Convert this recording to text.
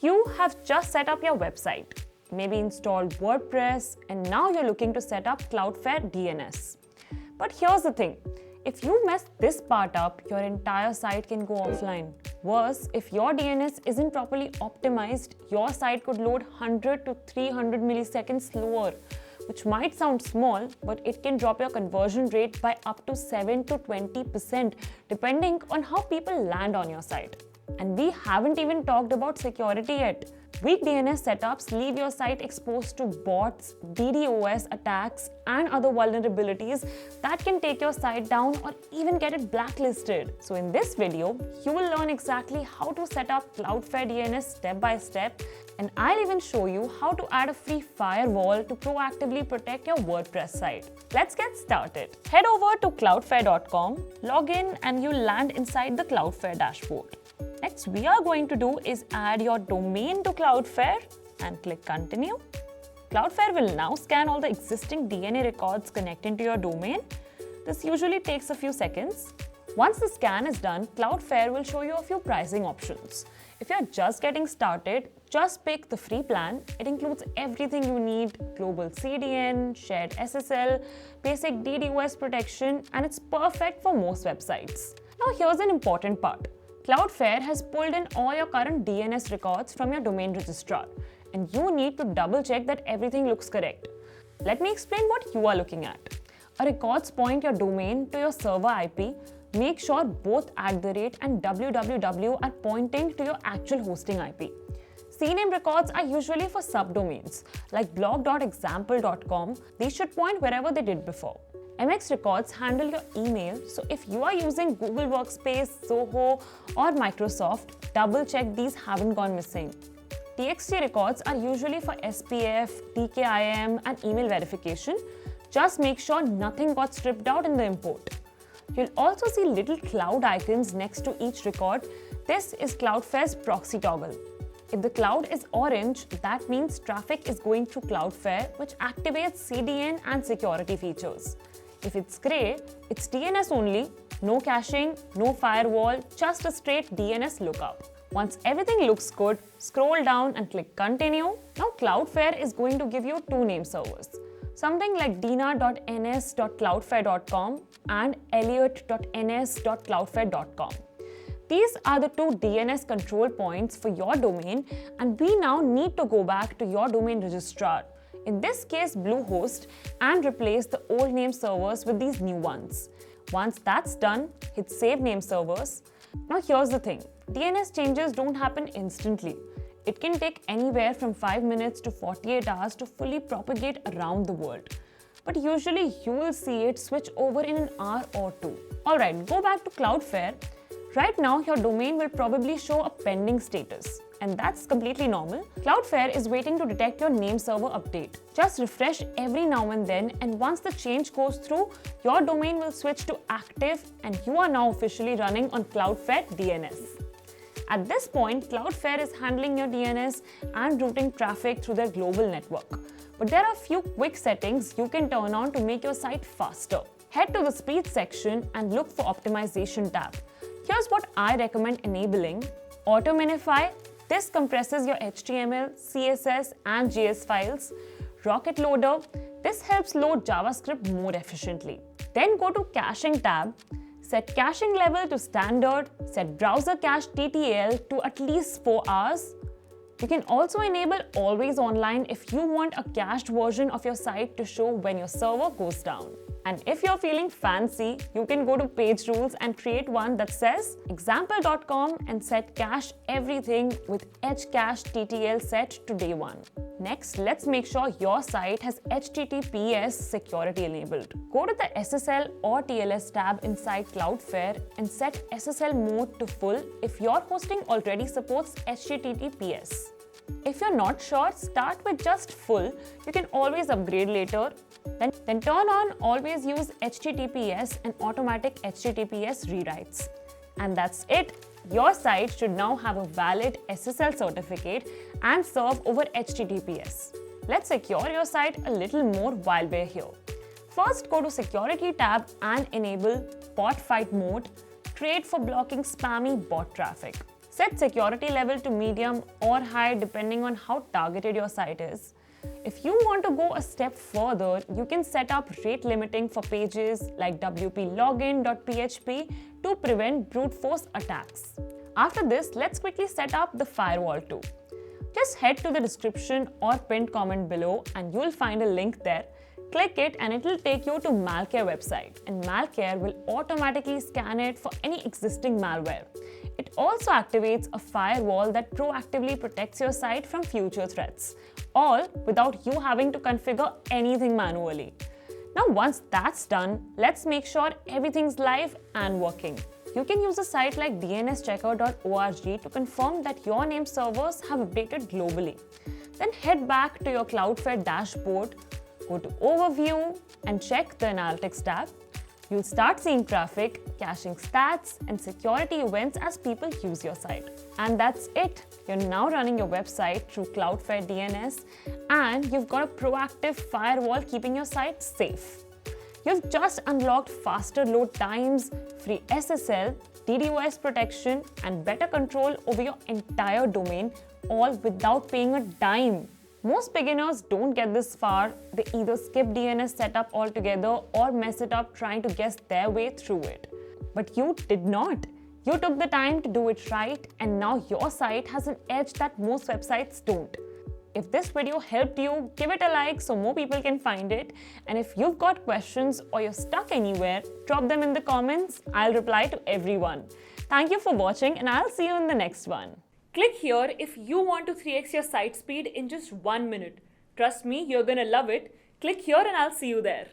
You have just set up your website, maybe installed WordPress, and now you're looking to set up Cloudflare DNS. But here's the thing, if you mess this part up, your entire site can go offline. Worse, if your DNS isn't properly optimized, your site could load 100 to 300 milliseconds slower, which might sound small, but it can drop your conversion rate by up to 7 to 20%, depending on how people land on your site. And we haven't even talked about security yet. Weak DNS setups leave your site exposed to bots, DDoS attacks, and other vulnerabilities that can take your site down or even get it blacklisted. So in this video, you will learn exactly how to set up Cloudflare DNS step by step, and I'll even show you how to add a free firewall to proactively protect your WordPress site. Let's get started. Head over to cloudflare.com, log in, and you'll land inside the Cloudflare dashboard. Next, we are going to do is add your domain to Cloudflare and click Continue. Cloudflare will now scan all the existing DNA records connecting to your domain. This usually takes a few seconds. Once the scan is done, Cloudflare will show you a few pricing options. If you're just getting started, just pick the free plan. It includes everything you need: global CDN, shared SSL, basic DDoS protection, and it's perfect for most websites. Now here's an important part. Cloudflare has pulled in all your current DNS records from your domain registrar, and you need to double check that everything looks correct. Let me explain what you are looking at. A records point your domain to your server IP. Make sure both @ and www are pointing to your actual hosting IP. CNAME records are usually for subdomains, like blog.example.com. These should point wherever they did before. MX records handle your email, so if you are using Google Workspace, Zoho, or Microsoft, double check these haven't gone missing. TXT records are usually for SPF, DKIM, and email verification. Just make sure nothing got stripped out in the import. You'll also see little cloud icons next to each record. This is Cloudflare's proxy toggle. If the cloud is orange, that means traffic is going through Cloudflare, which activates CDN and security features. If it's gray, it's DNS only, no caching, no firewall, just a straight DNS lookup. Once everything looks good, scroll down and click Continue. Now Cloudflare is going to give you two name servers, something like dina.ns.cloudflare.com and elliot.ns.cloudflare.com. These are the two DNS control points for your domain, and we now need to go back to your domain registrar, in this case Bluehost, and replace the old name servers with these new ones. Once that's done, hit Save Name Servers. Now here's the thing, DNS changes don't happen instantly. It can take anywhere from 5 minutes to 48 hours to fully propagate around the world. But usually you will see it switch over in an hour or two. Alright, go back to Cloudflare. Right now, your domain will probably show a pending status, and that's completely normal. Cloudflare is waiting to detect your name server update. Just refresh every now and then, and once the change goes through, your domain will switch to active, and you are now officially running on Cloudflare DNS. At this point, Cloudflare is handling your DNS and routing traffic through their global network. But there are a few quick settings you can turn on to make your site faster. Head to the Speed section and look for Optimization tab. Here's what I recommend enabling. Auto minify. This compresses your HTML, CSS, and JS files. Rocket Loader. This helps load JavaScript more efficiently. Then go to Caching tab. Set caching level to standard. Set browser cache TTL to at least 4 hours. You can also enable Always Online if you want a cached version of your site to show when your server goes down. And if you're feeling fancy, you can go to Page Rules and create one that says example.com and set cache everything with Edge Cache TTL set to day 1. Next, let's make sure your site has HTTPS security enabled. Go to the SSL or TLS tab inside Cloudflare and set SSL mode to full if your hosting already supports HTTPS. If you're not sure, start with just full. You can always upgrade later. Then turn on Always Use HTTPS and Automatic HTTPS Rewrites. And that's it. Your site should now have a valid SSL certificate and serve over HTTPS. Let's secure your site a little more while we're here. First, go to Security tab and enable Bot Fight Mode. Create for blocking spammy bot traffic. Set security level to medium or high depending on how targeted your site is. If you want to go a step further, you can set up rate limiting for pages like wplogin.php to prevent brute force attacks. After this, let's quickly set up the firewall too. Just head to the description or pinned comment below and you'll find a link there. Click it and it will take you to MalCare website, and MalCare will automatically scan it for any existing malware. It also activates a firewall that proactively protects your site from future threats, all without you having to configure anything manually. Now once that's done, let's make sure everything's live and working. You can use a site like dnschecker.org to confirm that your name servers have updated globally. Then head back to your Cloudflare dashboard, go to Overview and check the Analytics tab. You'll start seeing traffic, caching stats, and security events as people use your site. And that's it. You're now running your website through Cloudflare DNS and you've got a proactive firewall keeping your site safe. You've just unlocked faster load times, free SSL, DDoS protection, and better control over your entire domain, all without paying a dime. Most beginners don't get this far. They either skip DNS setup altogether or mess it up trying to guess their way through it. But you did not. You took the time to do it right, and now your site has an edge that most websites don't. If this video helped you, give it a like so more people can find it. And if you've got questions or you're stuck anywhere, drop them in the comments. I'll reply to everyone. Thank you for watching, and I'll see you in the next one. Click here if you want to 3x your site speed in just 1 minute. Trust me, you're gonna love it. Click here and I'll see you there.